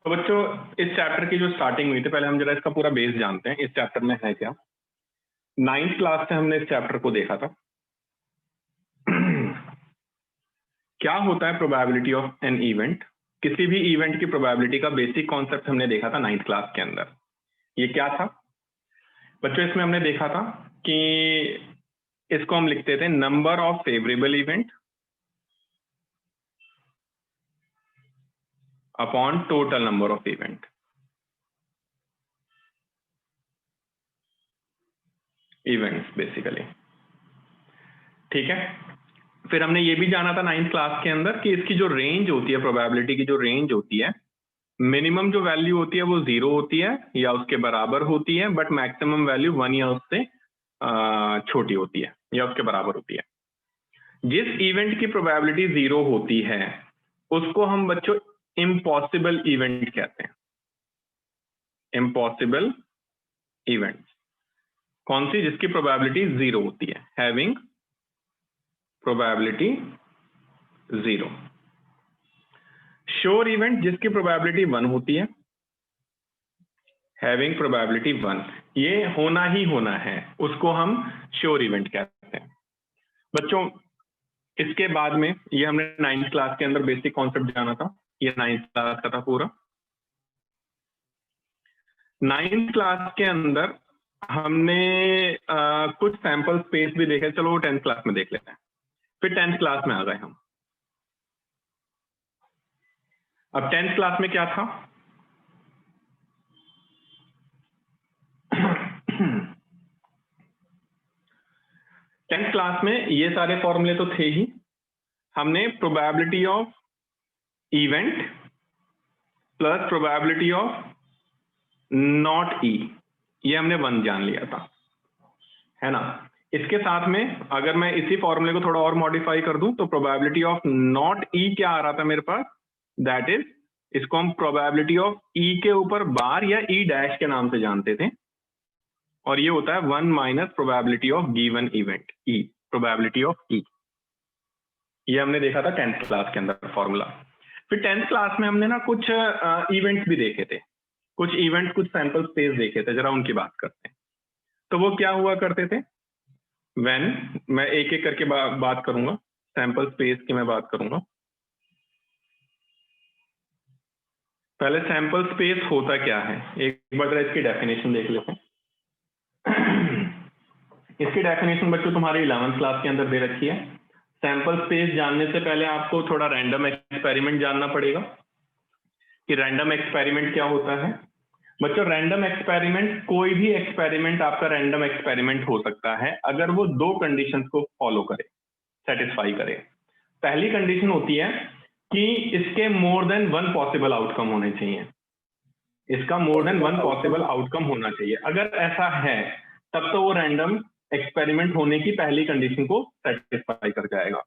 तो बच्चों इस चैप्टर की जो स्टार्टिंग हुई थी, पहले हम जरा इसका पूरा बेस जानते हैं। इस चैप्टर में है क्या? 9th क्लास से हमने इस चैप्टर को देखा था। क्या होता है प्रोबेबिलिटी ऑफ एन इवेंट? किसी भी इवेंट की प्रोबेबिलिटी का बेसिक कॉन्सेप्ट हमने देखा था 9th क्लास के अंदर। ये क्या था बच्चों? इसमें हमने देखा था कि इसको हम लिखते थे number of favourable event upon total number of event. Events basically, ठीक है। फिर हमने ये भी जाना था 9th क्लास के अंदर कि इसकी जो रेंज होती है, प्रोबेबिलिटी की जो रेंज होती है, मिनिमम जो वैल्यू होती है वो 0 होती है या उसके बराबर होती है, बट मैक्सिमम वैल्यू 1 या उससे छोटी होती है या उसके बराबर होती है। जिस इवेंट की प्रोबेबिलिटी 0 होती है उसको हम बच्चों इम्पॉसिबल इवेंट कहते हैं। इम्पॉसिबल इवेंट कौन सी? जिसकी प्रोबेबिलिटी 0 होती है, हैविंग प्रोबेबिलिटी 0। श्योर इवेंट जिसकी प्रोबेबिलिटी 1 होती है, हैविंग प्रोबेबिलिटी 1। ये होना ही होना है, उसको हम श्योर इवेंट कहते हैं। बच्चों इसके बाद में ये हमने 9th क्लास के अंदर बेसिक कॉन्सेप्ट जाना था। ये 9th क्लास का था पूरा। 9th क्लास के अंदर हमने कुछ सैंपल स्पेस भी देखे। चलो वो 10th क्लास में देख लेते हैं। फिर 10th क्लास में आ गए हम। अब 10th क्लास में क्या था? 10th क्लास में ये सारे फॉर्मूले तो थे ही। हमने probability of event plus probability of not E, ये हमने 1 जान लिया था, है ना। इसके साथ में अगर मैं इसी फॉर्मूले को थोड़ा और मॉडिफाई कर दूं तो प्रोबेबिलिटी ऑफ नॉट ई क्या आ रहा था मेरे पास? दैट इज, इसको हम प्रोबेबिलिटी ऑफ ई के ऊपर बार या ई डैश के नाम से जानते थे, और ये होता है 1 minus probability of given event, E, probability of E. ये हमने देखा था 10th क्लास के अंदर फॉर्मूला। फिर 10th क्लास में हमने ना कुछ इवेंट्स भी देखे थे, कुछ इवेंट, कुछ सैंपल स्पेस देखे थे। जरा उनकी बात करते हैं। तो वो क्या हुआ करते थे? व्हेन, मैं एक एक करके बात करूंगा। सैंपल स्पेस की मैं बात करूंगा। पहले सैंपल स्पेस होता क्या है, एक बार जरा इसकी डेफिनेशन देख लेते हैं। इसकी डेफिनेशन बच्चों तुम्हारी 11th क्लास के अंदर दे रखी है। सैंपल स्पेस जानने से पहले आपको थोड़ा रैंडम एक्सपेरिमेंट जानना पड़ेगा कि रैंडम एक्सपेरिमेंट क्या होता है। बच्चों रैंडम एक्सपेरिमेंट, कोई भी एक्सपेरिमेंट आपका रैंडम एक्सपेरिमेंट हो सकता है अगर वो 2 कंडीशंस को फॉलो करे, सेटिस्फाई करे। पहली कंडीशन होती है कि इसके मोर देन 1 पॉसिबल आउटकम होने चाहिए। इसका मोर देन 1 पॉसिबल आउटकम होना चाहिए। अगर ऐसा है तब तो वो रैंडम एक्सपेरिमेंट होने की पहली कंडीशन को सेटिस्फाई कर जाएगा।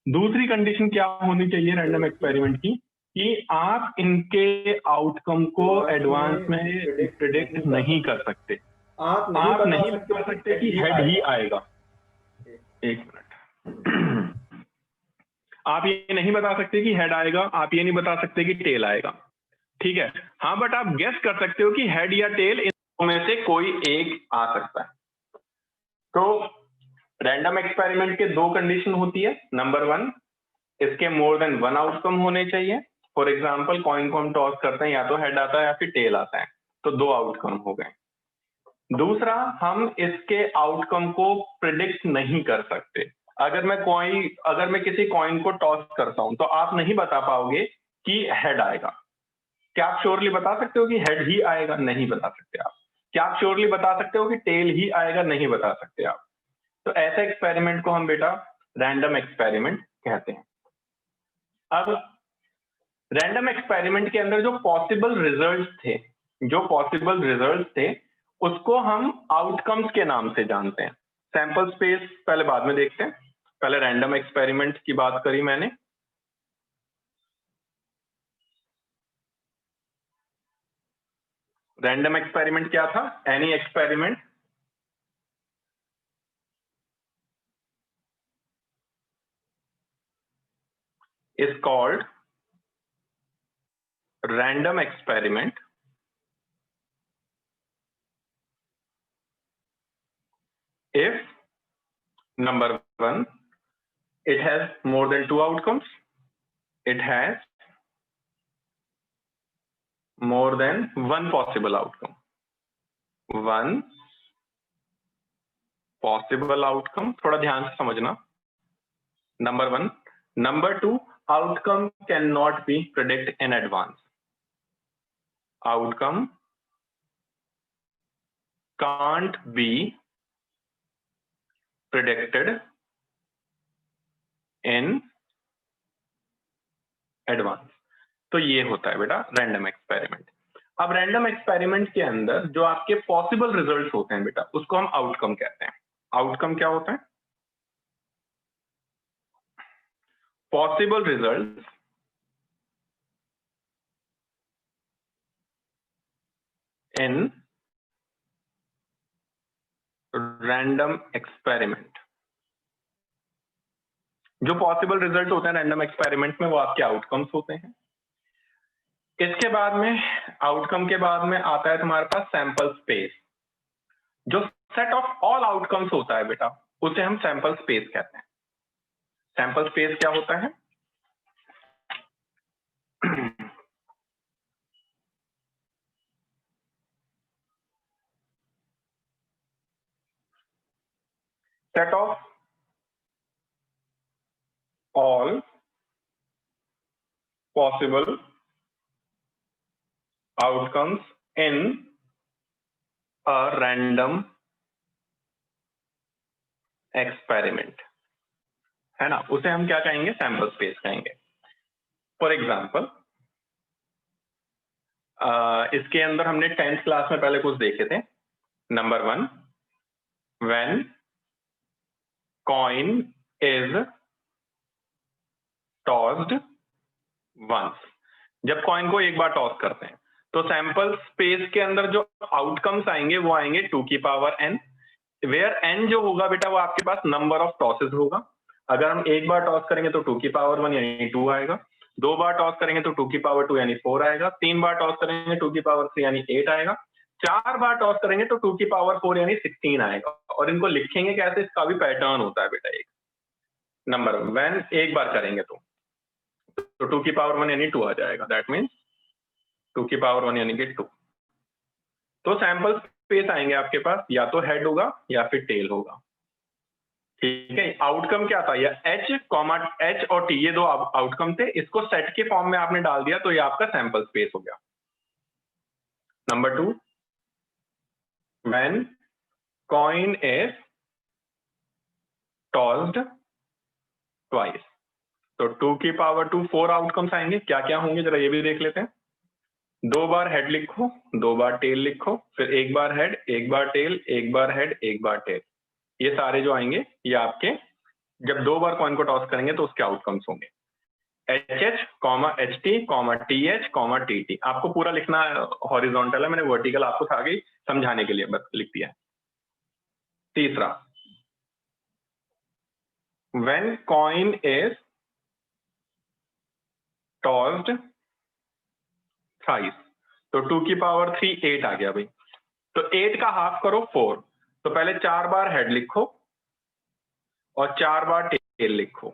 दूसरी कंडीशन क्या होनी चाहिए रैंडम एक्सपेरिमेंट की? कि आप इनके आउटकम को एडवांस में प्रिडिक्ट नहीं कर सकते। आप आप बता नहीं सकते बता कि सकते कि हेड ही आएगा। एक मिनट। आप ये नहीं बता सकते कि हेड आएगा, आप ये नहीं बता सकते कि टेल आएगा, ठीक है। हाँ, बट आप गेस कर सकते हो कि हेड या टेल इन में से कोई एक आ सकता है। तो रैंडम एक्सपेरिमेंट के 2 कंडीशन होती है। नंबर 1, इसके मोर देन 1 आउटकम होने चाहिए। फॉर एग्जाम्पल कॉइन को हम टॉस करते हैं, या तो हेड आता है या फिर टेल आता है, तो 2 आउटकम हो गए। दूसरा, हम इसके आउटकम को प्रिडिक्ट नहीं कर सकते। अगर मैं किसी कॉइन को टॉस करता हूं तो आप नहीं बता पाओगे कि हेड आएगा। क्या आप श्योरली बता सकते हो कि हेड ही आएगा? नहीं बता सकते आप। क्या आप श्योरली बता सकते हो कि टेल ही आएगा? नहीं बता सकते आप। तो ऐसे एक्सपेरिमेंट को हम बेटा रैंडम एक्सपेरिमेंट कहते हैं। अब रैंडम एक्सपेरिमेंट के अंदर जो पॉसिबल रिजल्ट्स थे उसको हम आउटकम्स के नाम से जानते हैं। सैंपल स्पेस पहले बाद में देखते हैं, पहले रैंडम एक्सपेरिमेंट की बात करी मैंने। रैंडम एक्सपेरिमेंट क्या था? Any experiment is called random experiment if number one, it has more than two outcomes, it has more than one possible outcome. One possible outcome, थोड़ा ध्यान से समझना. Number one. Number two, outcome cannot be predicted in advance. Outcome can't be predicted in advance. तो ये होता है बेटा random experiment. अब रैंडम एक्सपेरिमेंट के अंदर जो आपके पॉसिबल रिजल्ट्स होते हैं बेटा, उसको हम आउटकम कहते हैं. आउटकम क्या होता है? Possible results in random experiment. जो पॉसिबल रिजल्ट होते हैं रैंडम एक्सपेरिमेंट में वो आपके आउटकम्स होते हैं. इसके बाद में आउटकम के बाद में आता है तुम्हारे पास सैंपल स्पेस. जो सेट ऑफ ऑल आउटकम्स होता है बेटा, उसे हम सैंपल स्पेस कहते हैं. सैंपल स्पेस क्या होता है? Set of all possible outcomes in a random experiment, है ना, उसे हम क्या कहेंगे? सैंपल स्पेस कहेंगे. फॉर एग्जाम्पल, इसके अंदर हमने 10th क्लास में पहले कुछ देखे थे. Number one, when coin is tossed once. जब कॉइन को एक बार टॉस करते हैं तो सैंपल स्पेस के अंदर जो आउटकम्स आएंगे वो आएंगे 2 की पावर n, वेयर n जो होगा बेटा वो आपके पास नंबर ऑफ टॉसेस होगा. अगर हम एक बार टॉस करेंगे तो 2 की पावर 1 यानी 2 आएगा. 2 बार टॉस करेंगे तो 2 की पावर 2 यानी 4 आएगा. 3 बार टॉस करेंगे 2 की पावर 3 यानी 8 आएगा. 4 बार टॉस करेंगे तो 2 की पावर 4 यानी 16 आएगा. और इनको लिखेंगे कैसे? इसका भी पैटर्न होता है बेटा. एक नंबर व्हेन एक बार करेंगे तो 2 की पावर 1 यानी 2 आ जाएगा. दैट मीन्स 2 की पावर 1 यानी कि 2. तो सैंपल स्पेस आएंगे आपके पास, या तो हेड होगा या फिर टेल होगा. ठीक है. आउटकम क्या था? ये H और T, ये दो आउटकम थे. इसको सेट के फॉर्म में आपने डाल दिया तो ये आपका सैंपल स्पेस हो गया. Number two, when coin is tossed twice. तो 2 की पावर 2 4 आउटकम्स आएंगे. क्या क्या होंगे जरा ये भी देख लेते हैं. 2 बार हेड लिखो, 2 बार टेल लिखो, फिर एक बार हेड, एक बार टेल, एक बार हेड, एक बार टेल. ये सारे जो आएंगे ये आपके जब 2 बार कॉइन को टॉस करेंगे तो उसके आउटकम्स होंगे. HH, HT, TH, TT. आपको पूरा लिखना हॉरिजॉन्टल है, मैंने वर्टिकल आपको आगे समझाने के लिए बस लिख दिया. तीसरा, when coin is tossed thrice. तो 2 की पावर 3 8 आ गया भाई. तो 8 का हाफ करो 4. तो पहले 4 बार हेड लिखो और 4 बार टेल लिखो,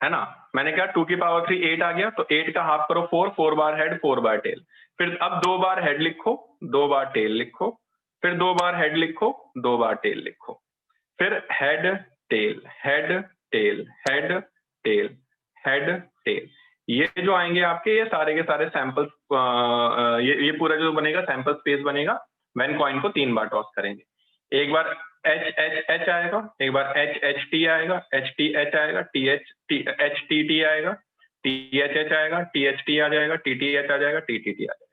है ना. मैंने कहा 2 की पावर 3 8 आ गया. तो 8 का हाफ करो 4. 4 बार हेड, 4 बार टेल. फिर अब 2 बार हेड लिखो, 2 बार टेल लिखो, फिर 2 बार हेड लिखो, 2 बार टेल लिखो, फिर head tail, head tail, head tail, head tail. ये जो आएंगे आपके ये सारे के सारे सैंपल, ये पूरा जो बनेगा सैंपल स्पेस बनेगा व्हेन कॉइन को 3 बार टॉस करेंगे. एक बार H आएगा, एक बार HT आएगा, HTH आएगा, HTT आएगा, THH आएगा, THT आ जाएगा, TTH आ जाएगा, TTT आ जाएगा,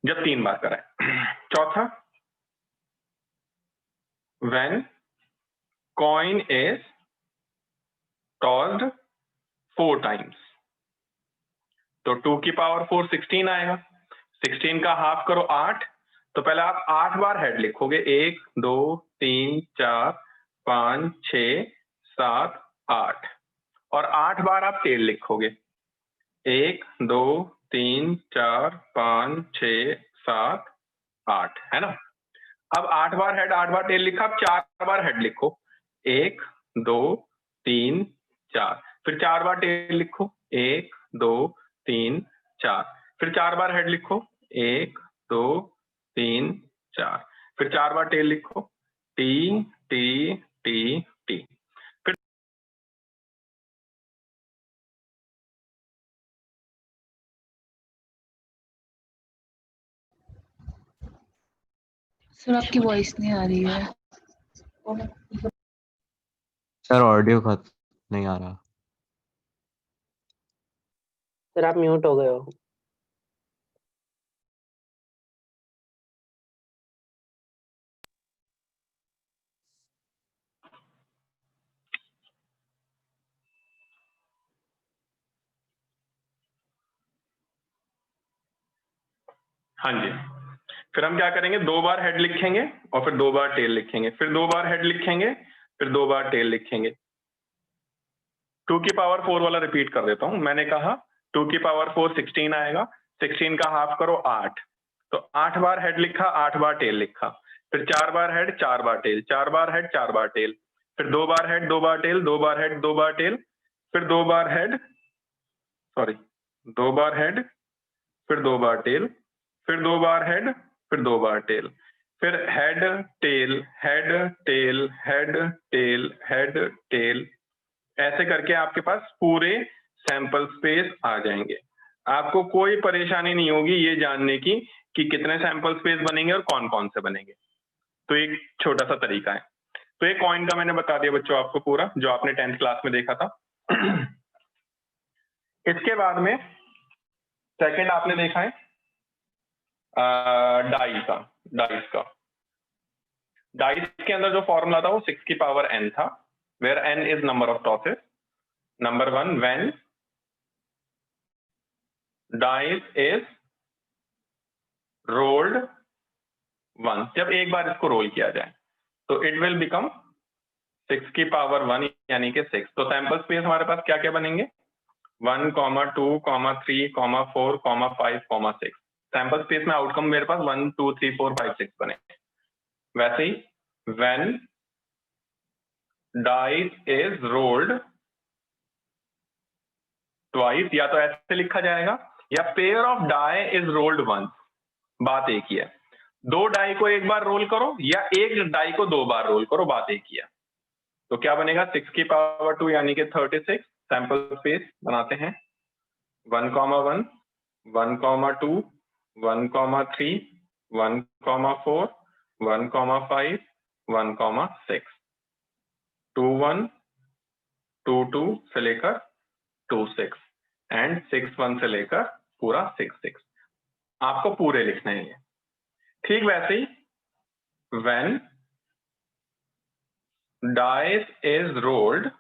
जब 3 बार कराए. चौथा, when coin is tossed 4 times. तो 2 की पावर 4 16 आएगा. 16 का हाफ करो 8. तो पहले आप 8 बार हेड लिखोगे. 1 2 3 4 5 6 7 8. और 8 बार आप टेल लिखोगे. 1 2 3 4 5 6 7 8 है ना। अब 8 बार हेड 8 बार टेल लिखा, अब 4 बार हेड लिखो, 1 2 3 4, फिर 4 बार टेल लिखो, 1 2 3 4, फिर 4 बार हेड लिखो, 1 2 3 4, फिर 4 बार टेल लिखो, T T T T. Sir आपकी वॉइस नहीं आ रही है। सर ऑडियो खत्म नहीं आ रहा। सर आप म्यूट हो गए हो। हाँ जी, फिर हम क्या करेंगे, 2 बार हेड लिखेंगे और फिर 2 बार टेल लिखेंगे, फिर 2 बार हेड लिखेंगे, फिर 2 बार टेल लिखेंगे। 2 की पावर 4 वाला रिपीट कर देता हूं। मैंने कहा 2 की पावर 4 16 आएगा, 16 का हाफ करो 8, तो 8 बार हेड लिखा, 8 बार टेल लिखा, फिर 4 बार हेड 4 बार टेल, 4 बार हेड 4 बार टेल, फिर 2 बार हेड 2 बार टेल, 2 बार हेड 2 बार टेल, फिर 2 बार हेड 2 बार हेड, फिर 2 बार टेल, फिर 2 बार हेड, फिर 2 बार टेल, फिर head tail head tail head tail head tail, ऐसे करके आपके पास पूरे सैंपल स्पेस आ जाएंगे। आपको कोई परेशानी नहीं होगी ये जानने की कि कितने सैंपल स्पेस बनेंगे और कौन कौन से बनेंगे। तो एक छोटा सा तरीका है। तो एक कॉइन का मैंने बता दिया बच्चों आपको पूरा, जो आपने 10th क्लास में देखा था। इसके बाद में सेकंड आपने देखा है डाइस का। डाइस के अंदर जो फॉर्मूला था वो 6 की पावर n था, where n is number of tosses. Number 1, when dice is rolled once, जब एक बार इसको रोल किया जाए तो इट विल बिकम 6 की पावर 1 यानी कि 6। तो सैंपल स्पेस हमारे पास क्या क्या बनेंगे, 1, 2, 3, 4, 5, 6। सैंपल स्पेस में आउटकम मेरे पास 1 2 3 4 5 6 बने। वैसे ही when dice is rolled twice, या तो ऐसे लिखा जाएगा, या pair of die is rolled once, बात एक ही है। 2 डाई को एक बार रोल करो या एक डाई को 2 बार रोल करो, बात एक ही है। तो क्या बनेगा, 6 की पावर 2 यानी कि 36। सैंपल स्पेस बनाते हैं, 1, 1, 1, 2, 1, 3, 1, 4, 1, 5, 1, 6, 2, 1, 2, 2 से लेकर 2, 6 एंड 6, 1 से लेकर पूरा 6, 6। आपको पूरे लिखने हैं ये। ठीक वैसे ही when dice is rolled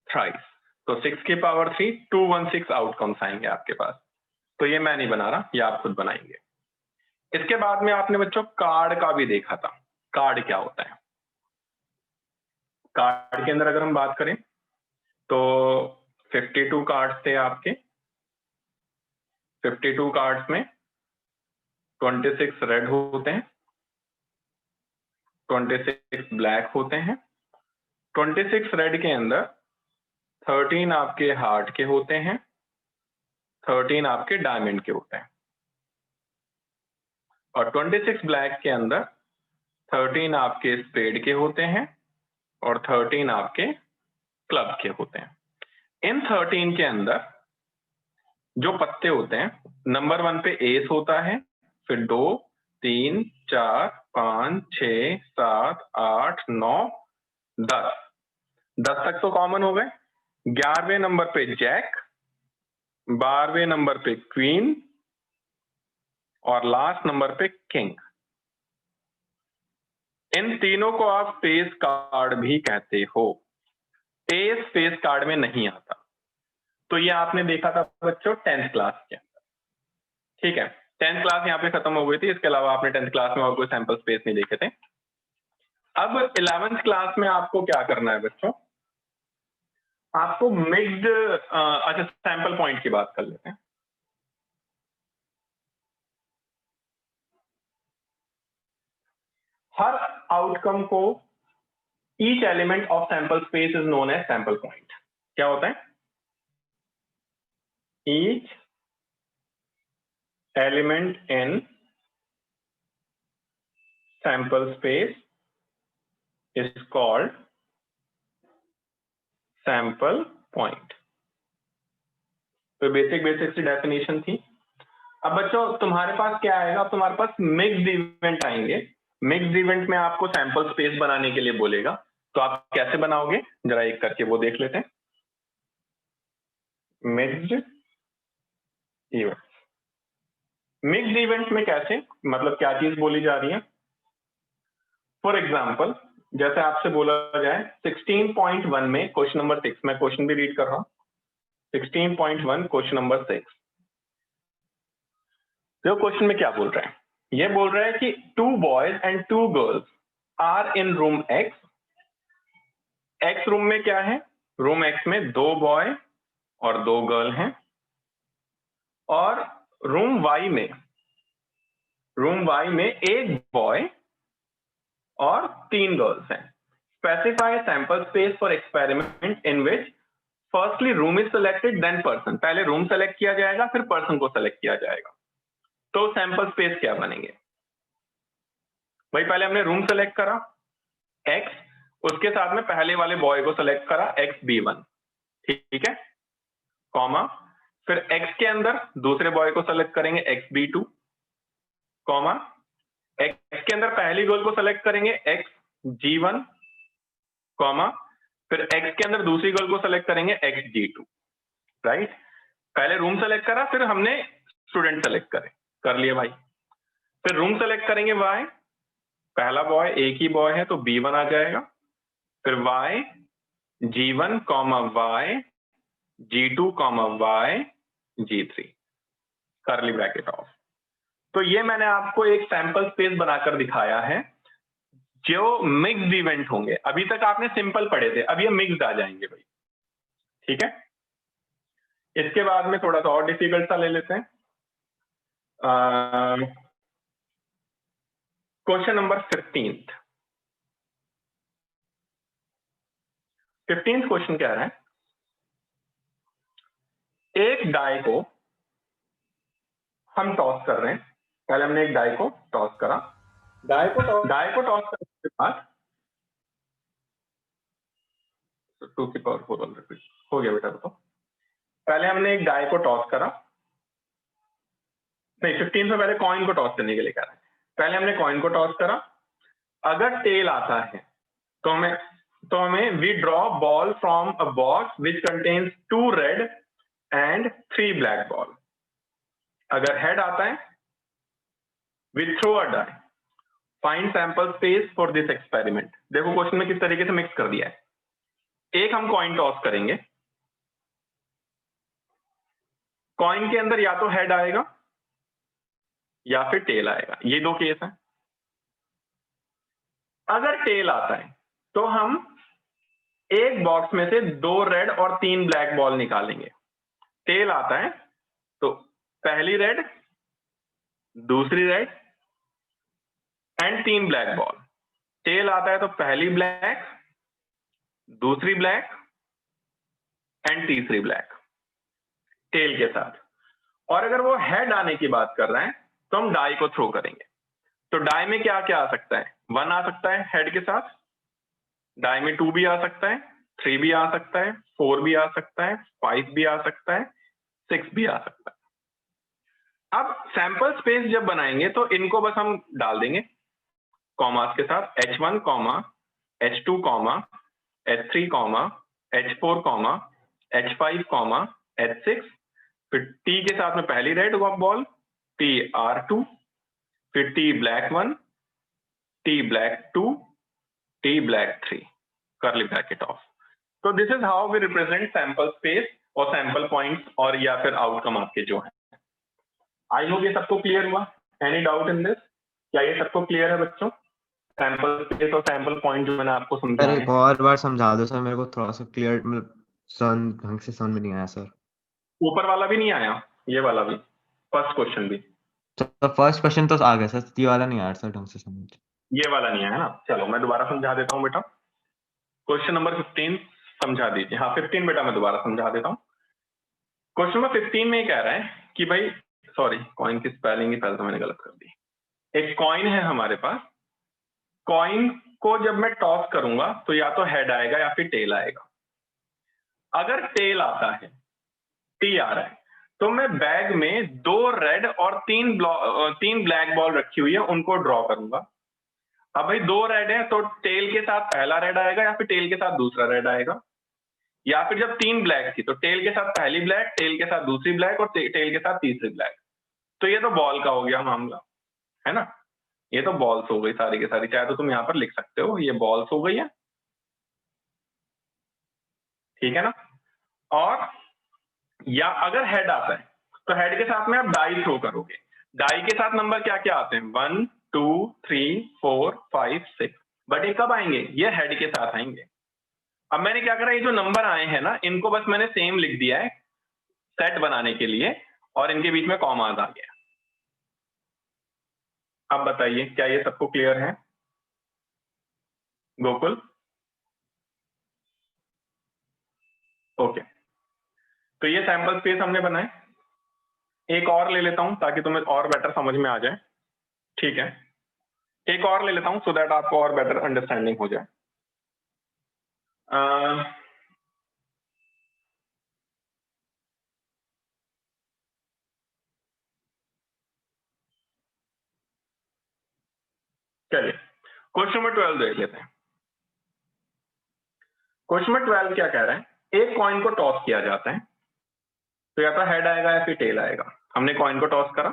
thrice, तो 6 की पावर 3 216 आउटकम्स आएंगे आपके पास। तो ये मैं नहीं बना रहा, ये आप खुद बनाएंगे। इसके बाद में आपने बच्चों कार्ड का भी देखा था। कार्ड क्या होता है, कार्ड के अंदर अगर हम बात करें तो 52 कार्ड्स थे आपके। 52 कार्ड्स में 26 रेड होते हैं, 26 ब्लैक होते हैं। 26 रेड के अंदर 13 आपके हार्ट के होते हैं, 13 आपके डायमंड के होते हैं, और 26 ब्लैक के अंदर 13 आपके स्पेड के होते हैं और 13 आपके क्लब के होते हैं। इन 13 के अंदर जो पत्ते होते हैं, नंबर 1 पे एस होता है, फिर 2 3 4 5 6 7 8 9 10 10 तक तो कॉमन हो गए। 11वें नंबर पे जैक, 12वें नंबर पे क्वीन और लास्ट नंबर पे किंग। इन तीनों को आप फेस कार्ड भी कहते हो। एस फेस कार्ड में नहीं आता। तो ये आपने देखा था बच्चों 10th क्लास के अंदर। ठीक है, 10th क्लास यहाँ पे खत्म हो गई थी, इसके अलावा आपने 10th क्लास में और कोई सैंपल स्पेस नहीं देखे थे। अब 11th क्लास में आपको क्या करना है बच्चों, आपको मिक्स्ड, अच्छा सैंपल पॉइंट की बात कर लेते हैं। हर आउटकम को each element of sample space is known as sample point. क्या होता है? Each element in sample space is called sample point. तो बेसिक सी डेफिनेशन थी। अब बच्चों तुम्हारे पास क्या आएगा? तुम्हारे पास मिक्स्ड इवेंट आएंगे। मिक्स्ड इवेंट में आपको सैंपल स्पेस बनाने के लिए बोलेगा, तो आप कैसे बनाओगे जरा एक करके वो देख लेते हैं। मिक्स्ड इवेंट, मिक्स्ड इवेंट में कैसे, मतलब क्या चीज बोली जा रही है? फॉर एग्जाम्पल जैसे आपसे बोला जाए 16.1 में क्वेश्चन नंबर 6, मैं क्वेश्चन भी रीड कर रहा हूं। 16.1 क्वेश्चन नंबर 6, जो क्वेश्चन में क्या बोल रहा है? ये बोल रहा है कि 2 boys and 2 girls are in room X. X room में क्या है? रूम एक्स में 2 बॉय और 2 गर्ल हैं, और रूम वाई में 1 बॉय और 3 गर्ल्स हैं। Specify sample space for experiment in which firstly room is selected then person. पहले रूम सेलेक्ट किया जाएगा फिर पर्सन को सेलेक्ट किया जाएगा। तो सैंपल स्पेस क्या बनेंगे भाई? पहले हमने रूम सेलेक्ट करा x, उसके साथ में पहले वाले बॉय को सेलेक्ट करा xb1, ठीक है, कॉमा, फिर x के अंदर दूसरे बॉय को सेलेक्ट करेंगे xb2, कॉमा, x के अंदर पहली गर्ल को सेलेक्ट करेंगे xg1, कॉमा, फिर x के अंदर दूसरी गर्ल को सेलेक्ट करेंगे xg2, राइट। पहले रूम सेलेक्ट करा, फिर हमने स्टूडेंट सेलेक्ट कर लिए भाई। फिर रूम सेलेक्ट करेंगे y, पहला बॉय एक ही बॉय है तो b1 आ जाएगा, फिर y g1 comma y g2 comma y g3, curly bracket off. तो ये मैंने आपको एक सैंपल स्पेस बनाकर दिखाया है जो मिक्स्ड इवेंट होंगे। अभी तक आपने सिंपल पढ़े थे, अब ये मिक्स्ड आ जाएंगे भाई, ठीक है। इसके बाद में थोड़ा सा और डिफिकल्ट सा ले लेते हैं। क्वेश्चन नंबर 15th क्वेश्चन क्या रहा है? एक डाई को हम टॉस कर रहे हैं। पहले हमने एक डाई को टॉस करा, डाई को टॉस करने के बाद 2 की पावर 4 हो गया बेटा। तो पहले हमने एक डाई को टॉस करा, नहीं 15 में पहले कॉइन को टॉस करने के लिए कह रहा है। पहले हमने कॉइन को टॉस करा, अगर टेल आता है तो हमें we draw ball from a box which contains 2 red and 3 black ball. अगर हेड आता है we throw a die, find sample space for this experiment. देखो क्वेश्चन में किस तरीके से मिक्स कर दिया है। एक हम कॉइन टॉस करेंगे, कॉइन के अंदर या तो हेड आएगा या फिर टेल आएगा, ये 2 केस हैं। अगर टेल आता है तो हम एक बॉक्स में से 2 रेड और 3 ब्लैक बॉल निकालेंगे। टेल आता है तो पहली रेड, दूसरी red and 3 black ball. Tail आता है तो पहली ब्लैक, दूसरी ब्लैक एंड तीसरी ब्लैक टेल के साथ। और अगर वो हेड आने की बात कर रहा है तो हम डाई को थ्रो करेंगे। तो डाई में क्या क्या आ सकता है? 1 आ सकता है हेड के साथ, डाई में 2 भी आ सकता है, 3 भी आ सकता है, 4 भी आ सकता है, 5 भी आ सकता है, 6 भी आ सकता है। अब सैंपल स्पेस जब बनाएंगे तो इनको बस हम डाल देंगे कॉमास के साथ, h1 comma h2 comma h3 comma h4 comma h5 comma h6, फिर t के साथ में पहली रेड बॉल t r2, फिर t black 1, t black 2, t black 3, curly bracket off. तो this is how we represent sample space और sample points और या फिर आउटकम आपके जो है। आई होप ये सबको क्लियर हुआ। Any doubt in this? क्या ये सबको क्लियर है बच्चों? सैंपल स्पेस और सैंपल पॉइंट जो मैंने आपको सर समझाया एक और बार समझा दो सर, मेरे को थोड़ा सा क्लियर, मतलब सन ढंग से समझ में नहीं आया सर। ऊपर वाला भी नहीं आया, ये वाला भी, फर्स्ट क्वेश्चन भी, तो फर्स्ट क्वेश्चन तो आ गया सर, ये वाला नहीं आया सर ढंग से समझ। ये वाला नहीं आया ना। चलो मैं दोबारा समझा देता हूँ बेटा। क्वेश्चन नंबर 15 समझा दीजिए। हाँ 15 बेटा मैं दोबारा समझा देता हूँ। क्वेश्चन नंबर 15 में ये कह रहा है कि भाई, सॉरी कॉइन की स्पेलिंग ही पहले तो मैंने गलत कर दी। एक कॉइन है हमारे पास, कॉइन को जब मैं टॉस करूंगा तो या तो हेड आएगा या फिर टेल आएगा। अगर टेल आता है, टी आ रहा है, तो मैं बैग में 2 रेड और 3 ब्लैक बॉल रखी हुई है, उनको ड्रॉ करूंगा। अब भाई 2 रेड है तो टेल के साथ पहला रेड आएगा या फिर टेल के साथ दूसरा रेड आएगा, या फिर जब 3 ब्लैक थी तो टेल के साथ पहली ब्लैक, टेल के साथ दूसरी ब्लैक और टेल के साथ तीसरी ब्लैक। तो ये तो बॉल का हो गया मामला, है ना। ये तो बॉल्स हो गई सारी की सारी, चाहे तो तुम यहाँ पर लिख सकते हो, ये बॉल्स हो गई है, ठीक है ना। और या अगर हेड आता है तो हेड के साथ में आप डाई थ्रो करोगे। डाई के साथ नंबर क्या क्या आते हैं, 1 2 3 4 5 6, बट ये कब आएंगे, ये हेड के साथ आएंगे। अब मैंने क्या करा, ये जो नंबर आए हैं ना, इनको बस मैंने सेम लिख दिया है सेट बनाने के लिए, और इनके बीच में कॉमास आ गया। अब बताइए क्या ये सबको क्लियर है गोकुल? ओके, तो ये सैंपल स्पेस हमने बनाए। एक और ले लेता हूं ताकि तुम्हें और बेटर समझ में आ जाए, ठीक है। एक और ले लेता हूं सो दैट आपको और बेटर अंडरस्टैंडिंग हो जाए। चलिए क्वेश्चन नंबर 12 देख लेते हैं। क्वेश्चन नंबर 12 क्या कह रहा है, एक कॉइन को टॉस किया जाता है, तो या तो हेड आएगा या फिर टेल आएगा। हमने कॉइन को टॉस करा,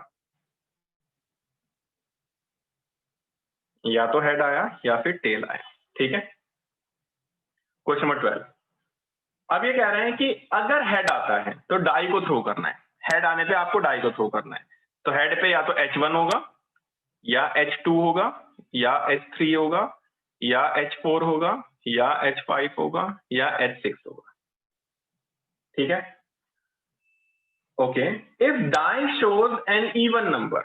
या तो हेड आया या फिर टेल आया, ठीक है। क्वेश्चन नंबर 12, अब ये कह रहे हैं कि अगर हेड आता है तो डाई को थ्रो करना है। हेड आने पे आपको डाई को थ्रो करना है, तो हेड पे या तो H1 होगा, या H2 होगा, या H3 होगा, या H4 होगा, या H5 होगा, या H6 होगा, ठीक है। Okay, if die shows an even number,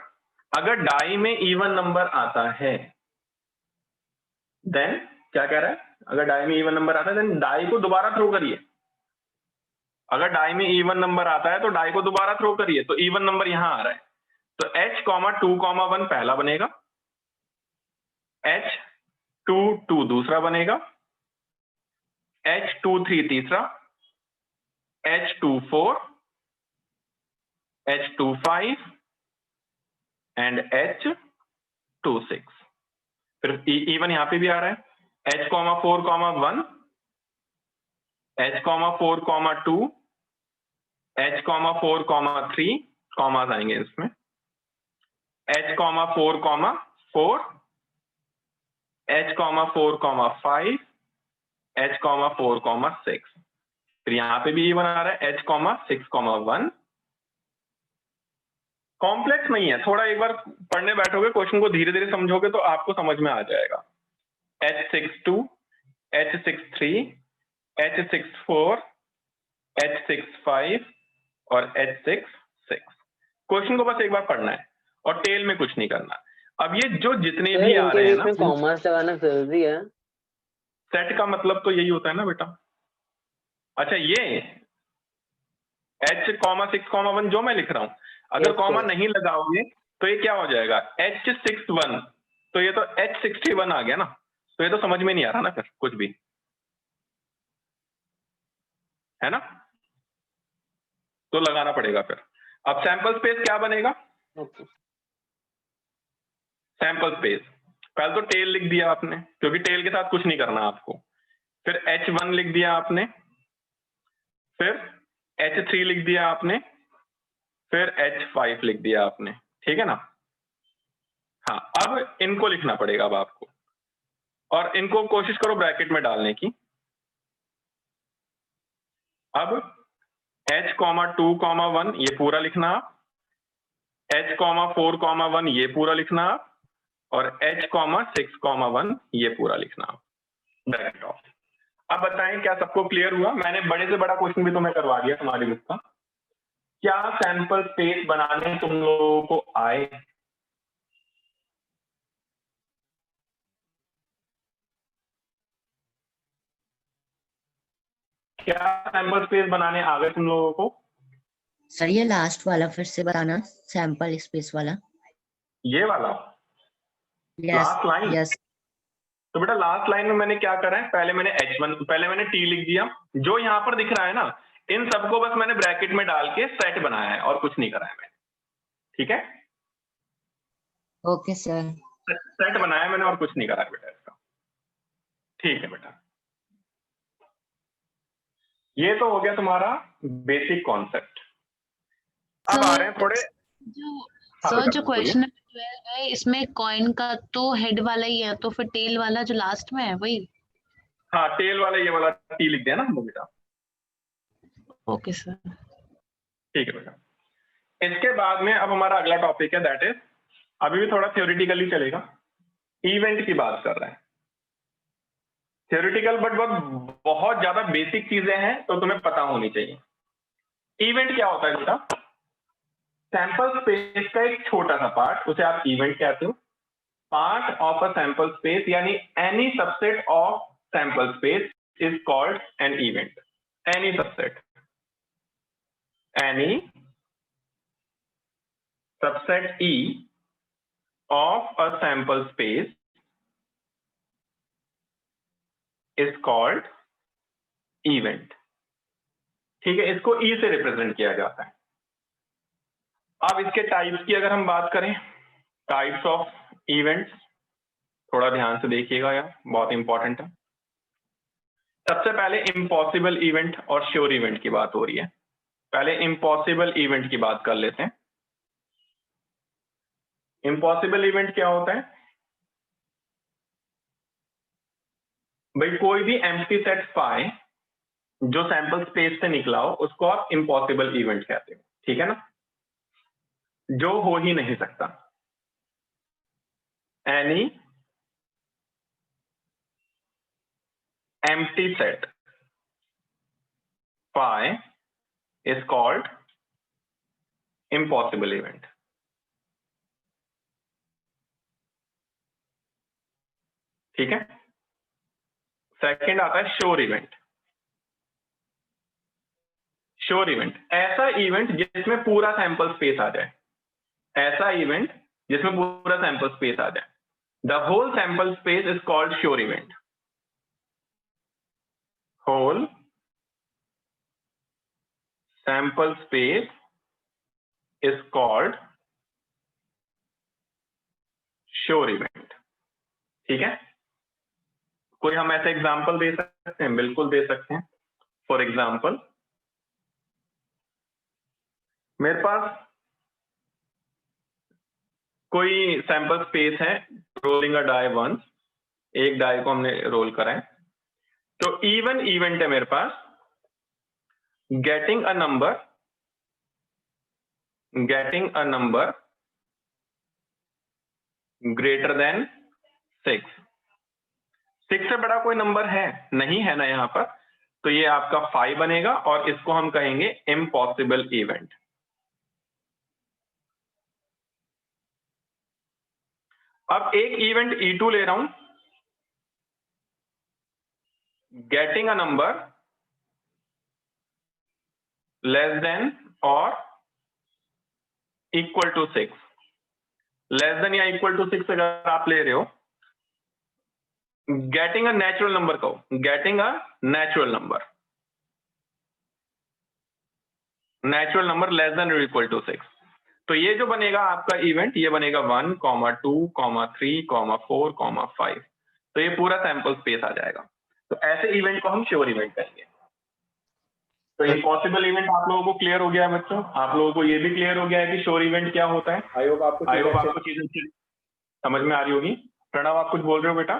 अगर डाई में इवन नंबर आता है, देन क्या कह रहा है, अगर डाई में इवन नंबर आता है देन डाई को दोबारा थ्रो करिए। अगर डाई में इवन नंबर आता है तो डाई को दोबारा थ्रो करिए, तो इवन नंबर यहां आ रहा है, तो H2,1 पहला बनेगा, H2,2 दूसरा बनेगा, H2,3 तीसरा, H2,4, H2,5 एंड H2,6। फिर इवन यहां पे भी आ रहा है, H,4,1, H,4,2, H,4,3 कॉमास आएंगे इसमें, H,4,4, H,4,5, H,4,6। फिर यहां पे भी इवन आ रहा है, H,6,1। कॉम्प्लेक्स नहीं है, थोड़ा एक बार पढ़ने बैठोगे, क्वेश्चन को धीरे धीरे समझोगे तो आपको समझ में आ जाएगा। H,6,2, H,6,3, H,6,4, H,6,5 और H,6,6। क्वेश्चन को बस एक बार पढ़ना है और टेल में कुछ नहीं करना। अब ये जो जितने भी आ रहे हैं ना, कॉमर्स लगाना जरूरी है। सेट का मतलब तो यही होता है ना बेटा। अच्छा, ये H,6,1 जो मैं लिख रहा हूं, अगर कॉमा नहीं लगाओगे तो ये क्या हो जाएगा, H,6,1, तो ये तो H,61 आ गया ना, तो ये तो समझ में नहीं आ रहा ना फिर कुछ भी, है ना। तो लगाना पड़ेगा फिर। अब सैंपल स्पेस क्या बनेगा, सैंपल स्पेस पहले तो टेल लिख दिया आपने, क्योंकि टेल के साथ कुछ नहीं करना आपको। फिर H1 लिख दिया आपने, फिर H3 लिख दिया आपने, फिर H5 लिख दिया आपने, ठीक है ना। हाँ, अब इनको लिखना पड़ेगा अब आपको, और इनको कोशिश करो ब्रैकेट में डालने की। अब H,2,1 ये पूरा लिखना, H,4,1 ये पूरा लिखना, और H,6,1 ये पूरा लिखना, ब्रैकेट ऑफ। अब बताएं क्या सबको क्लियर हुआ? मैंने बड़े से बड़ा क्वेश्चन भी तुम्हें करवा दिया तुम्हारी बुक का। क्या सैंपल स्पेस बनाने तुम लोगों को आए? क्या सैंपल स्पेस बनाने आ गए तुम लोगों को? सर ये लास्ट वाला फिर से बताना, सैंपल स्पेस वाला। ये वाला यस लास्ट लाइन। यस तो बेटा लास्ट लाइन में मैंने क्या करा है, पहले मैंने H1, पहले मैंने T लिख दिया। जो यहाँ पर दिख रहा है ना, इन सबको बस मैंने ब्रैकेट में डाल के सेट बनाया है और कुछ नहीं करा है मैंने। ठीक है, ओके सर। सेट बनाया है मैंने और कुछ नहीं करा है बेटा इसका। ठीक है बेटा, ये तो हो गया तुम्हारा बेसिक कॉन्सेप्ट। अब आ रहे हैं थोड़े जो हाँ सर बेटा, जो क्वेश्चन नंबर 12 है इसमें कॉइन का तो हेड वाला ही है, तो फिर टेल वाला जो लास्ट में है वही। हाँ टेल वाला ये वाला T लिख दिया ना हम लोग बेटा। Okay sir. ठीक है बेटा, इसके बाद में अब हमारा अगला टॉपिक है, दैट इज, अभी भी थोड़ा थ्योरेटिकली चलेगा, इवेंट की बात कर रहे हैं। थ्योरेटिकल बट बहुत ज्यादा बेसिक चीजें हैं तो तुम्हें पता होनी चाहिए। इवेंट क्या होता है बेटा? सैंपल स्पेस का एक छोटा सा पार्ट, उसे आप इवेंट कहते हो। Part of a sample space यानी any subset of sample space is called an event. Any subset, any subset E of a sample space is called event। ठीक है, इसको E से रिप्रेजेंट किया जाता है। अब इसके टाइप्स की अगर हम बात करें, टाइप्स ऑफ इवेंट्स, थोड़ा ध्यान से देखिएगा यार, बहुत इंपॉर्टेंट है। सबसे पहले इम्पॉसिबल इवेंट और श्योर इवेंट की बात हो रही है। पहले इम्पॉसिबल इवेंट की बात कर लेते हैं। इम्पॉसिबल इवेंट क्या होता है भाई? कोई भी एम्प्टी सेट पाए जो सैंपल स्पेस से निकला हो उसको आप इम्पॉसिबल इवेंट कहते हो। ठीक है ना, जो हो ही नहीं सकता। Any empty set phi is called impossible event। ठीक है, सेकंड आता है श्योर इवेंट। श्योर इवेंट ऐसा इवेंट जिसमें पूरा सैंपल स्पेस आ जाए। ऐसा इवेंट जिसमें पूरा सैंपल स्पेस आ जाए, the whole sample space is called sure event. Whole sample space is called sure event. ठीक है, कोई हम ऐसे एग्जांपल दे सकते हैं? बिल्कुल दे सकते हैं। फॉर एग्जांपल, मेरे पास कोई सैंपल स्पेस है, रोलिंग अ डाई वंस, एक डाई को हमने रोल करा है, तो इवन इवेंट है मेरे पास getting a number greater than 6। 6 से बड़ा कोई नंबर है नहीं, है ना यहाँ पर, तो ये आपका 5 बनेगा और इसको हम कहेंगे इम्पॉसिबल इवेंट। अब एक इवेंट E2 ले रहा हूं, getting a number less than और इक्वल टू 6। लेस देन या इक्वल टू 6 अगर आप ले रहे हो, गेटिंग अ नेचुरल नंबर कहो, getting a natural number less than और इक्वल टू 6, तो ये जो बनेगा आपका इवेंट, ये बनेगा 1, 2, 3, 4, 5। तो ये पूरा सैंपल स्पेस आ जाएगा। तो ऐसे इवेंट को हम श्योर इवेंट कहेंगे। तो इम्पॉसिबल इवेंट आप लोगों को क्लियर हो गया है बच्चों? आप लोगों को ये भी क्लियर हो गया है कि श्योर इवेंट क्या होता है? आई होप आपको चीजें समझ में आ रही होगी। प्रणव, आप कुछ बोल रहे हो बेटा?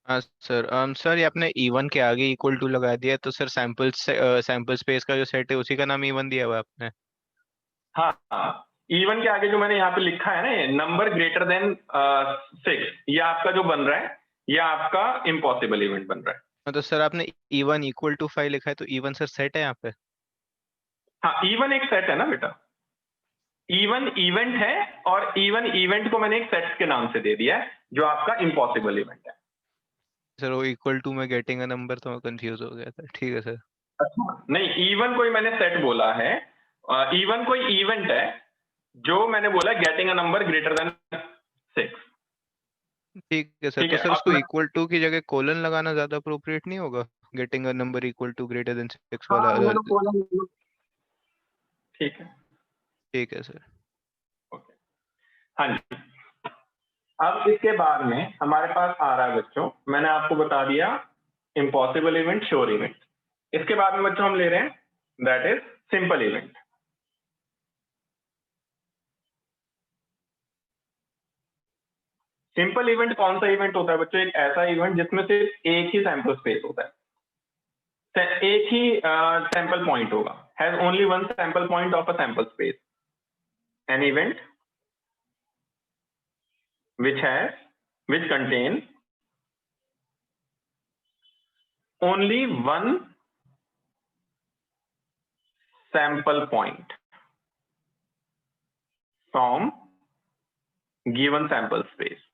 हाँ सर, सर ये आपने E1 के आगे इक्वल टू लगा दिया, तो सर सैंपल स्पेस का जो सेट है उसी का नाम E1 दिया हुआ है आपने। हाँ, इवन के आगे जो मैंने यहाँ पे लिखा है ना, नंबर ग्रेटर देन 6, ये आपका जो बन रहा है, ये आपका इम्पॉसिबल इवेंट बन रहा है। तो सर आपने E1 इक्वल टू 5 लिखा है, तो E1 सर सेट है यहाँ पे? हाँ, E1 एक सेट है ना बेटा, E1 इवेंट है, और E1 इवेंट को मैंने एक सेट के नाम से दे दिया है जो आपका इम्पॉसिबल इवेंट है। सर वो इक्वल टू में गेटिंग अ नंबर, तो मैं कंफ्यूज हो गया था। ठीक है सर। नहीं, E1 कोई मैंने सेट बोला है, E1 कोई इवेंट है जो मैंने बोला getting a number greater than 6। ठीक है सर। ठीक तो है, सर अब उसको मैं, इक्वल टू की जगह कोलन लगाना ज्यादा अप्रोप्रिएट नहीं होगा? Getting a number equal to greater than 6 वाला। हाँ, तो कोलम, ठीक है, ठीक है सर। ओके, हाँ जी। अब इसके बाद में हमारे पास आ रहा है बच्चों, मैंने आपको बता दिया इम्पॉसिबल इवेंट, श्योर इवेंट। इसके बाद में बच्चों हम ले रहे हैं that is simple event. Simple event कौन सा इवेंट होता है बच्चों? एक ऐसा इवेंट जिसमें सिर्फ एक ही सैंपल स्पेस होता है, एक ही सैंपल पॉइंट होगा, has only one sample point of a sample space. An event which contain only one sample point from given sample space.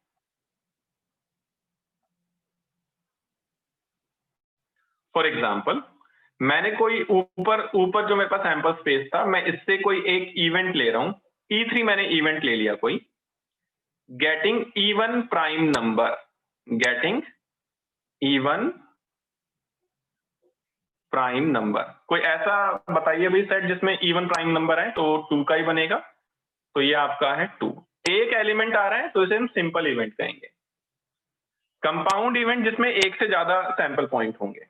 For example, मैंने कोई ऊपर जो मेरे पास सैंपल स्पेस था, मैं इससे कोई एक इवेंट ले रहा हूं, E3 मैंने इवेंट ले लिया कोई, getting E1 prime number, getting E1 prime number. कोई ऐसा बताइए भाई सेट जिसमें E1 प्राइम नंबर है, तो 2 का ही बनेगा, तो ये आपका है 2। एक एलिमेंट आ रहा है तो इसे हम सिंपल इवेंट कहेंगे। कंपाउंड इवेंट जिसमें एक से ज्यादा सैंपल पॉइंट होंगे,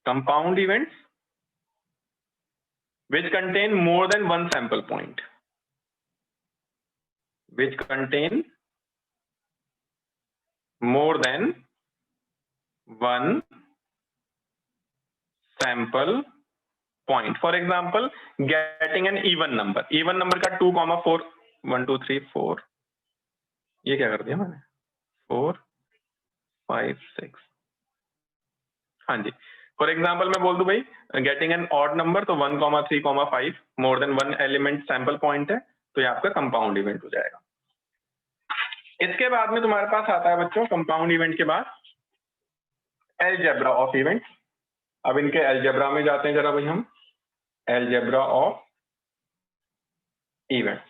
compound events which contain more than one sample point, which contain more than one sample point. For example, getting an even number, even number का 2, 4, 1 2 3 4, ये क्या कर दिया मैंने, 4 5 6, हाँ जी। फॉर एग्जाम्पल मैं बोल दूं भाई गेटिंग एन ऑड नंबर, तो 1 3 5 more than one element sample point है, तो ये आपका कंपाउंड इवेंट हो जाएगा। इसके बाद में तुम्हारे पास आता है बच्चों, कंपाउंड इवेंट के बाद अलजेब्रा ऑफ इवेंट। अब इनके अलजेब्रा में जाते हैं जरा भाई हम, अलजेब्रा ऑफ इवेंट।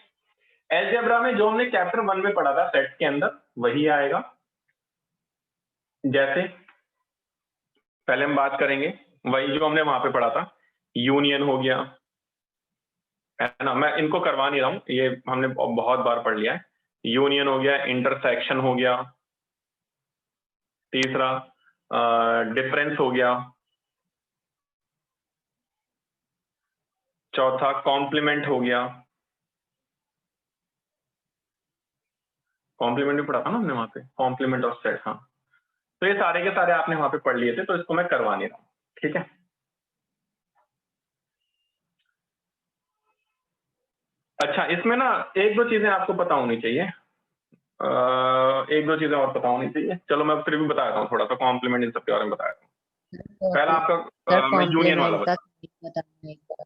अलजेब्रा में जो हमने चैप्टर 1 में पढ़ा था सेट के अंदर, वही आएगा। जैसे पहले हम बात करेंगे वही जो हमने वहां पे पढ़ा था, यूनियन हो गया है ना, मैं इनको करवा नहीं रहा हूं, ये हमने बहुत बार पढ़ लिया है। यूनियन हो गया, इंटरसेक्शन हो गया, तीसरा डिफरेंस हो गया, चौथा कॉम्प्लीमेंट हो गया, कॉम्प्लीमेंट भी पढ़ा था ना हमने वहां पे, कॉम्प्लीमेंट ऑफ सेट। हाँ, तो ये सारे के सारे आपने वहां पे पढ़ लिए थे, तो इसको मैं करवा नहीं रहा हूं, ठीक है। अच्छा, इसमें ना एक दो चीजें आपको पता होनी चाहिए, एक दो चीजें और पता होनी चाहिए। चलो मैं फिर भी बताता हूँ, थोड़ा सा कॉम्प्लीमेंट इन सब के बारे में बताया हूँ। पहला आपका मैं यूनियन वाला कॉम्प्लीमेंट का बता, बताना एक बार।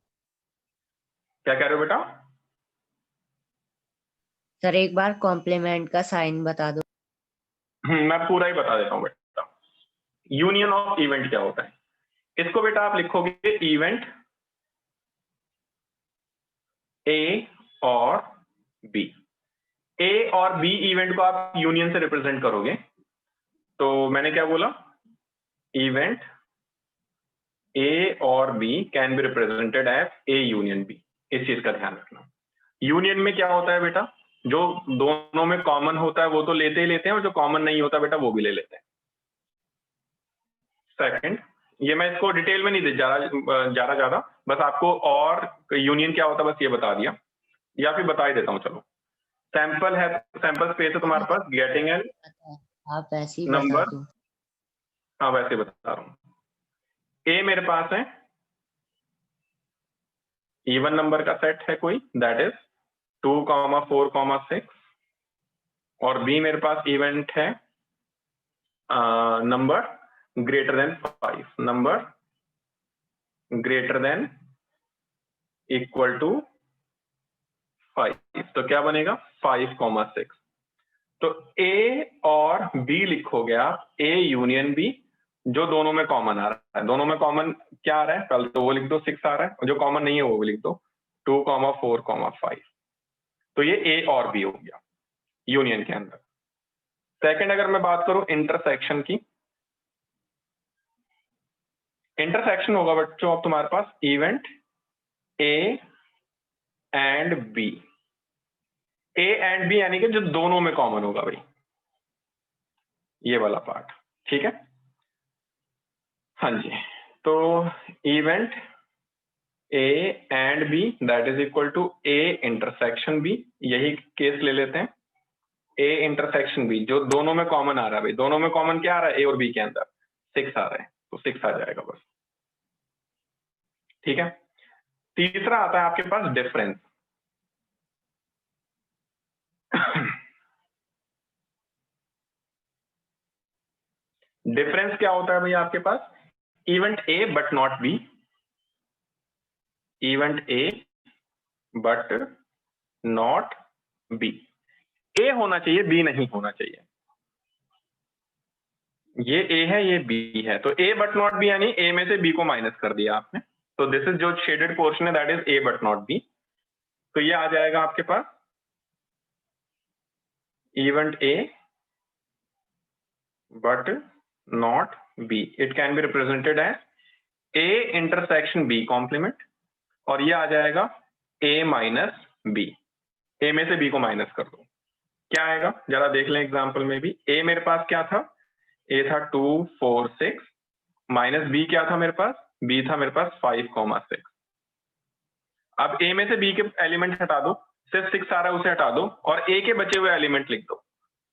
क्या कह रहे हो बेटा? सर एक बार कॉम्प्लीमेंट का साइन बता दो। मैं पूरा ही बता देता हूँ बेटा। यूनियन ऑफ इवेंट क्या होता है, इसको बेटा आप लिखोगे इवेंट ए और बी। ए और बी इवेंट को आप यूनियन से रिप्रेजेंट करोगे, तो मैंने क्या बोला, इवेंट ए और B can be represented as A union B. इस चीज का ध्यान रखना। यूनियन में क्या होता है बेटा, जो दोनों में कॉमन होता है वो तो लेते ही लेते हैं, और जो कॉमन नहीं होता बेटा वो भी ले लेते हैं। सेकंड, ये मैं इसको डिटेल में नहीं जा रहा ज्यादा, बस आपको और यूनियन क्या होता है बस ये बता दिया, या फिर बता ही देता हूँ। चलो, सैंपल है, सैंपल स्पेस है तुम्हारे पास, गेटिंग एन आप ऐसे ही बता नंबर, दो। हाँ वैसे बता रहा हूँ। ए मेरे पास है इवन नंबर का सेट है कोई, दैट इज 2, 4, 6, और बी मेरे पास इवेंट है number greater than 5, number greater than equal to 5, तो क्या बनेगा 5,6। तो A और B लिखोगे आप, A यूनियन B, जो दोनों में कॉमन आ रहा है। दोनों में कॉमन क्या आ रहा है, पहले तो वो लिख दो 6 आ रहा है, जो कॉमन नहीं है वो भी लिख दो 2, 4, 5। तो ये A और B हो गया यूनियन के अंदर। सेकंड अगर मैं बात करूं इंटरसेक्शन की, इंटरसेक्शन होगा बच्चों अब तुम्हारे पास event A and B, A and B यानी कि जो दोनों में कॉमन होगा भाई, ये वाला पार्ट, ठीक है। हाँ जी, तो event A and B that is equal to A intersection B, यही केस ले लेते हैं। A इंटरसेक्शन B जो दोनों में कॉमन आ रहा है भाई, दोनों में कॉमन क्या आ रहा है A और B के अंदर 6 आ रहा है, तो 6 आ जाएगा बस, ठीक है। तीसरा आता है आपके पास डिफरेंस। डिफरेंस क्या होता है भाई आपके पास, event A but not B, event A but not B। A होना चाहिए, B नहीं होना चाहिए। ये A है, ये B है, तो A बट नॉट B यानी A में से B को माइनस कर दिया आपने, तो दिस इज जो शेडेड पोर्शन है that is A but not B। तो ये आ जाएगा आपके पास event A but not B, it can be represented as A intersection B complement, और ये आ जाएगा A माइनस B, A में से B को माइनस कर दो, क्या आएगा जरा देख लें एग्जांपल में भी। A मेरे पास क्या था, A था 2, 4, 6, माइनस B क्या था मेरे पास, B था मेरे पास 5,6। अब A में से B के एलिमेंट हटा दो, सिर्फ 6 आ रहा है उसे हटा दो, और A के बचे हुए एलिमेंट लिख दो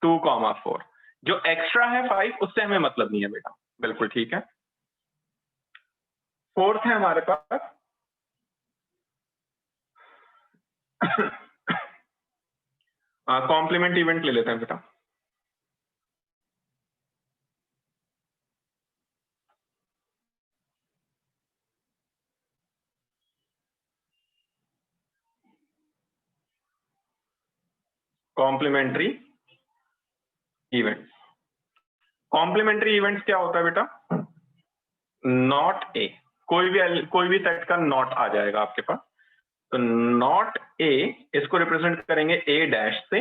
2, 4। जो एक्स्ट्रा है 5 उससे हमें मतलब नहीं है बेटा, बिल्कुल ठीक है। फोर्थ है हमारे पास कॉम्प्लीमेंट इवेंट ले लेते हैं बेटा। कॉम्प्लीमेंट्री इवेंट्स, कॉम्प्लीमेंट्री इवेंट्स क्या होता है बेटा, नॉट ए, कोई भी सेट का नॉट आ जाएगा आपके पास, तो नॉट ए इसको रिप्रेजेंट करेंगे ए डैश से,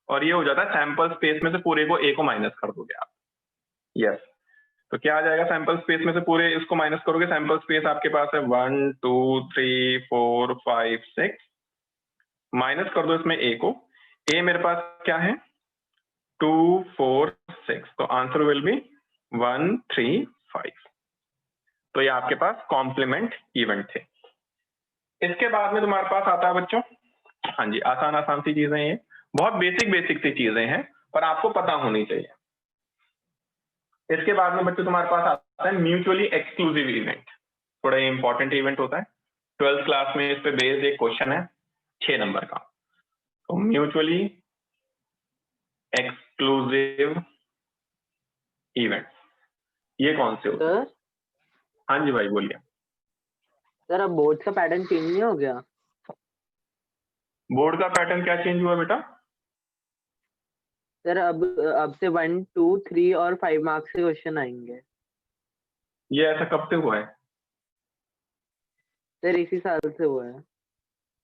और ये हो जाता है सैंपल स्पेस में से पूरे को ए को माइनस कर दोगे आप, यस। तो क्या आ जाएगा, सैंपल स्पेस में से पूरे इसको माइनस करोगे, सैंपल स्पेस आपके पास है 1, 2, 3, 4, 5, 6, माइनस कर दो इसमें ए को, ए मेरे पास क्या है 2, 4, 6, तो आंसर विल बी 1, 3, 5। तो ये आपके पास कॉम्प्लीमेंट इवेंट थे। इसके बाद में तुम्हारे पास आता है बच्चों, हाँ जी, आसान आसान सी चीजें, ये बहुत बेसिक सी चीजें हैं पर आपको पता होनी चाहिए। इसके बाद में बच्चों तुम्हारे पास आता है म्यूचुअली एक्सक्लूसिव इवेंट, थोड़ा इंपॉर्टेंट इवेंट होता है, 12th क्लास में इस पे बेस्ड एक क्वेश्चन है 6 नंबर का। तो म्यूचुअली एक्सक्लूसिव इवेंट ये कौन से होते हैं? सर हाँ जी भाई बोलिए। सर अब बोर्ड का पैटर्न चेंज नहीं हो गया? बोर्ड का पैटर्न क्या चेंज हुआ बेटा? सर अब से 1, 2, 3 और 5 मार्क्स के क्वेश्चन आएंगे। ये ऐसा कब से हुआ है? सर इसी साल से हुआ है।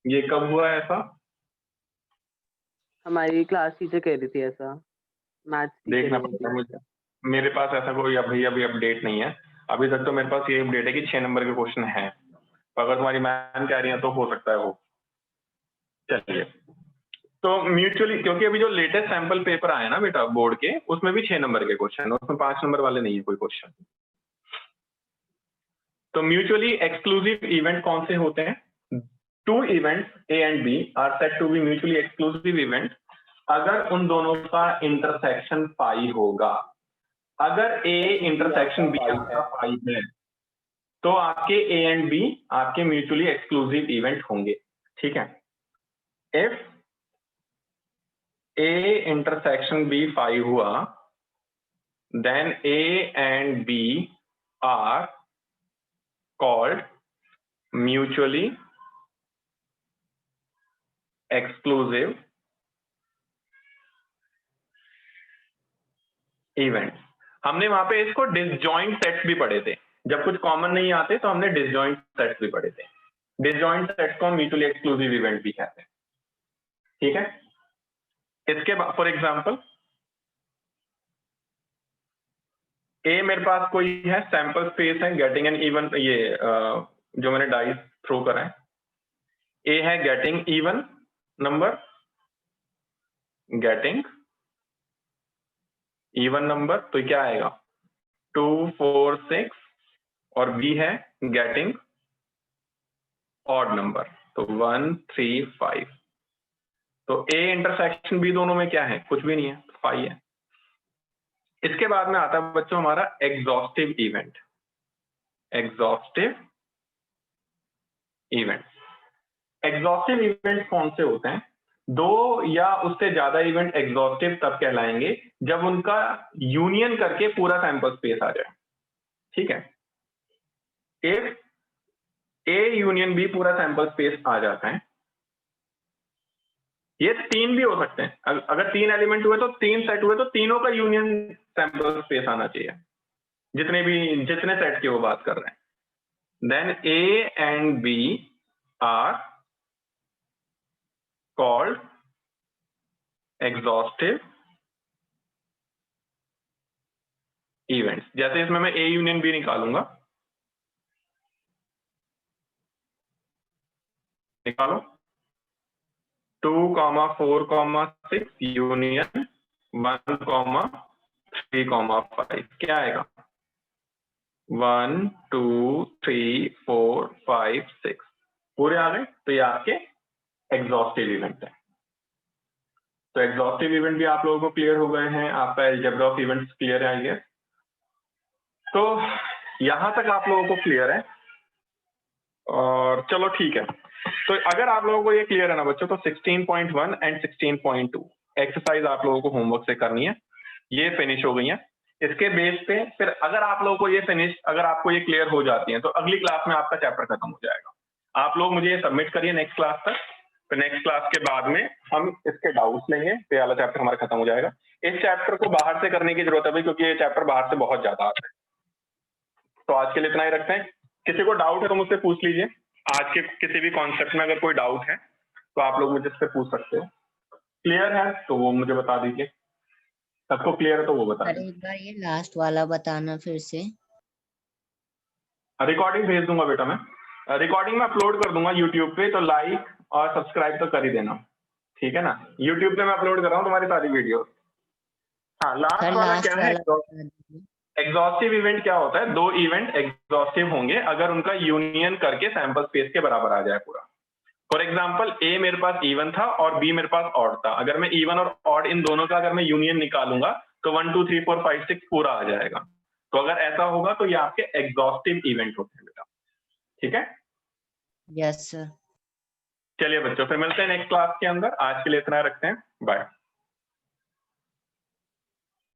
ये कब हुआ है ऐसा? हमारी क्लास टीचर कह रही थी ऐसा, मैथ्स टीचर। देखना पड़ता है मुझे, मेरे पास ऐसा कोई अभी अपडेट नहीं है। अभी तक तो मेरे पास ये अपडेट है कि 6 नंबर के क्वेश्चन है, तो अगर तुम्हारी मैम कह रही है तो हो सकता है वो। चलिए, तो म्यूचुअली, क्योंकि अभी जो लेटेस्ट सैंपल पेपर आया ना बेटा बोर्ड के, उसमें भी 6 नंबर के क्वेश्चन, उसमें 5 नंबर वाले नहीं है कोई क्वेश्चन। तो म्यूचुअली एक्सक्लूसिव इवेंट कौन से होते हैं? 2 events A and B are said to be mutually exclusive event अगर उन दोनों का इंटरसेक्शन पाई होगा। अगर A इंटरसेक्शन B आपका पाई है तो आपके A and B आपके म्यूचुअली एक्सक्लूसिव इवेंट होंगे, ठीक है। इफ A इंटरसेक्शन B 5 हुआ then A and B are called mutually exclusive events. हमने वहां पे इसको डिसजॉइंट सेट्स भी पढ़े थे, जब कुछ कॉमन नहीं आते तो हमने डिसजॉइंट सेट्स भी पढ़े थे। डिसजॉइंट सेट्स को हम म्यूचुअली एक्सक्लूसिव इवेंट भी कहते हैं, ठीक है। इसके बाद फॉर एग्जांपल ए मेरे पास कोई है, सैंपल स्पेस है, गेटिंग एन इवन, ये जो मैंने डाइस थ्रो करा है, ए है getting even number, getting even number, तो क्या आएगा 2 4 6, और बी है गेटिंग ऑड नंबर, तो 1 3 5। तो ए इंटरसेक्शन बी दोनों में क्या है, कुछ भी नहीं है, 5 है। इसके बाद में आता है बच्चों हमारा exhaustive event. Exhaustive event, exhaustive event कौन से होते हैं? 2 या उससे ज्यादा इवेंट एग्जॉस्टिव तब कहलाएंगे जब उनका यूनियन करके पूरा सैंपल स्पेस आ जाए, ठीक है। इफ ए यूनियन बी पूरा सैंपल स्पेस आ जाता है, ये 3 भी हो सकते हैं, अगर 3 एलिमेंट हुए तो 3 सेट हुए तो तीनों का यूनियन सैंपल स्पेस आना चाहिए, जितने सेट की वो बात कर रहे हैं। Then A and B are called exhaustive events. जैसे इसमें मैं ए यूनियन बी निकालूंगा, निकालो 2, 4, 6 यूनियन 1, 3, 5, क्या आएगा 1 2 3 4 5 6 पूरे आ गए, तो ये आपके एग्जॉस्टिव इवेंट है। तो एग्जॉस्टिव इवेंट भी आप लोगों को क्लियर हो गए हैं, आपका अलजेब्रा ऑफ इवेंट्स क्लियर है, आई गेस। तो यहां तक आप लोगों को क्लियर है, और चलो ठीक है। तो अगर आप लोगों को ये क्लियर है ना बच्चों, तो 16.1 एंड 16.2 एक्सरसाइज आप लोगों को होमवर्क से करनी है, ये फिनिश हो गई है। इसके बेस पे फिर अगर आप लोगों को ये अगर आपको ये क्लियर हो जाती है तो अगली क्लास में आपका चैप्टर खत्म हो जाएगा। आप लोग मुझे ये सबमिट करिए नेक्स्ट क्लास तक, फिर नेक्स्ट क्लास के बाद में हम इसके डाउट्स लेंगे, तो ये वाला चैप्टर हमारा खत्म हो जाएगा। इस चैप्टर को बाहर से करने की जरूरत है भाई, क्योंकि ये चैप्टर बाहर से बहुत ज्यादा आता है। तो आज के लिए इतना ही रखते हैं। किसी को डाउट है तो मुझसे पूछ लीजिए, आज के किसी भी कॉन्सेप्ट में अगर कोई डाउट है तो आप लोग मुझे इससे पूछ सकते हो। क्लियर है तो वो मुझे बता दीजिए, सबको क्लियर है तो वो बता अरे एक बार ये लास्ट वाला बताना फिर से। रिकॉर्डिंग भेज दूंगा बेटा, मैं रिकॉर्डिंग में अपलोड कर दूंगा यूट्यूब पे, तो लाइक और सब्सक्राइब तो कर ही देना, ठीक है ना। यूट्यूब पे मैं अपलोड कर रहा हूँ तुम्हारी सारी वीडियो। हाँ, लास्ट सर वाला लास्ट क्या है? वाला बता दीजिए। एग्जॉस्टिव इवेंट क्या होता है? 2 इवेंट एग्जॉस्टिव होंगे अगर उनका यूनियन करके सैंपल स्पेस के बराबर आ जाए पूरा। फॉर एग्जाम्पल ए मेरे पास इवन था और बी मेरे पास ऑड था, अगर मैं इवन और ऑड इन दोनों का अगर मैं यूनियन निकालूंगा तो 1 2 3 4 5 6 पूरा आ जाएगा। तो अगर ऐसा होगा तो ये आपके एग्जॉस्टिव इवेंट होते हैं बेटा, ठीक है। Yes sir. चलिए बच्चों, फिर मिलते हैं नेक्स्ट क्लास के अंदर। आज के लिए इतना रखते हैं, बाय।